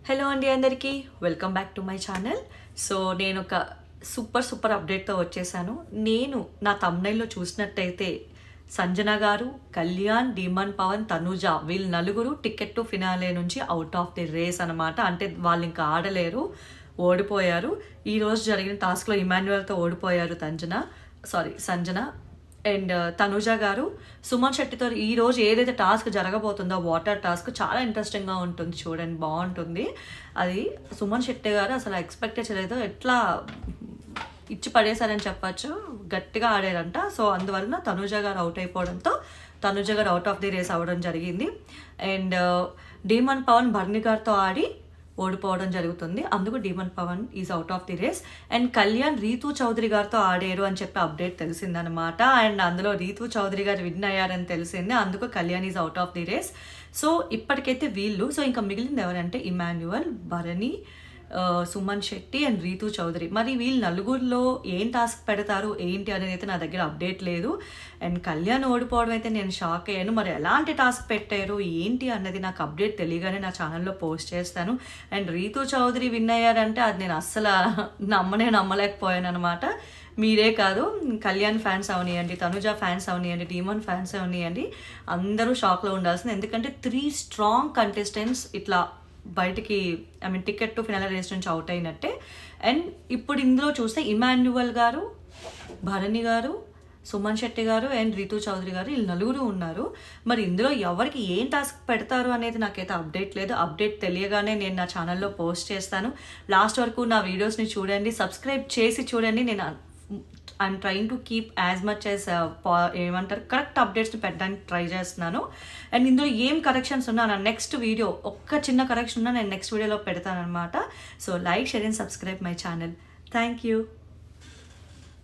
Hello అండి అందరికీ welcome back to my channel. So నేను ఒక సూపర్ అప్డేట్తో వచ్చేసాను. నేను నా తమ్నైల్లో చూసినట్టయితే సంజన గారు, కళ్యాణ్, డీమన్ పవన్, తనుజ వీళ్ళు నలుగురు టికెట్ టు ఫినాలే నుంచి అవుట్ ఆఫ్ ది రేస్ అనమాట. అంటే వాళ్ళు ఇంకా ఆడలేరు, ఓడిపోయారు. ఈరోజు జరిగిన టాస్క్లో ఇమాన్యువల్తో ఓడిపోయారు సంజన. అండ్ తనుజ గారు సుమన్ శెట్టితో ఈరోజు ఏదైతే టాస్క్ జరగబోతుందో వాటర్ టాస్క్ చాలా ఇంట్రెస్టింగ్గా ఉంటుంది, చూడండి బాగుంటుంది. అది సుమన్ శెట్టి గారు అసలు ఎక్స్పెక్ట్ చేయలేదు, ఎట్లా ఇచ్చి పడేశారని చెప్పచ్చు, గట్టిగా ఆడారంట. సో అందువలన తనుజ గారు అవుట్ అయిపోవడంతో తనుజ గారు అవుట్ ఆఫ్ ది రేస్ అవ్వడం జరిగింది. అండ్ డీమన్ పవన్ భరణి గారితో ఆడి ఓడిపోవడం జరుగుతుంది, అందుకు demon Pavan is out of the race. And Kalyan Rithu Chowdary గారితో ఆడారు అని చెప్పి అప్డేట్ తెలిసిందనమాట. అండ్ అందులో రీతూ చౌదరి గారు విన్ అయ్యారని తెలిసింది, అందుకు Kalyan is out of the race. So ఇప్పటికైతే వీళ్ళు, సో ఇంకా మిగిలింది ఎవరంటే ఇమాన్యువల్, భరణి, సుమన్ శెట్టి అండ్ రీతూ చౌదరి. మరి వీళ్ళు నలుగురిలో ఏం టాస్క్ పెడతారు ఏంటి అనేది అయితే నా దగ్గర అప్డేట్ లేదు. అండ్ కళ్యాణ్ ఓడిపోవడం అయితే నేను షాక్ అయ్యాను. మరి ఎలాంటి టాస్క్ పెట్టారు ఏంటి అన్నది నాకు అప్డేట్ తెలియగానే నా ఛానల్లో పోస్ట్ చేస్తాను. అండ్ రీతూ చౌదరి విన్ అయ్యారంటే అది నేను అస్సలు నమ్మలేకపోయాను అనమాట. మీరే కాదు, కళ్యాణ్ ఫ్యాన్స్ అవనియండి, తనుజ ఫ్యాన్స్ అవనియండి, డీమన్ ఫ్యాన్స్ అవనియండి, అందరూ షాక్లో ఉండాల్సింది. ఎందుకంటే 3 స్ట్రాంగ్ కంటెస్టెంట్స్ ఇట్లా బయటికి టికెట్ టు ఫినాలే రేస్ నుంచి అవుట్ అయినట్టే. అండ్ ఇప్పుడు ఇందులో చూస్తే ఇమాన్యువల్ గారు, భరణి గారు, సుమన్ శెట్టి గారు అండ్ రీతూ చౌదరి గారు వీళ్ళు నలుగురు ఉన్నారు. మరి ఇందులో ఎవరికి ఏం టాస్క్ పెడతారు అనేది నాకైతే అప్డేట్ లేదు. అప్డేట్ తెలియగానే నేను నా ఛానల్లో పోస్ట్ చేస్తాను. లాస్ట్ వరకు నా వీడియోస్ని చూడండి, సబ్స్క్రైబ్ చేసి చూడండి. నేను I'm trying to keep as much as correct అప్డేట్స్ని పెట్టడానికి ట్రై చేస్తున్నాను. అండ్ ఇందులో ఏం కరెక్షన్స్ ఉన్నా నా నెక్స్ట్ వీడియో, ఒక్క చిన్న కరెక్షన్ ఉన్నా నేను నెక్స్ట్ వీడియోలో పెడతాను అనమాట. So like, share and subscribe my channel. Thank you.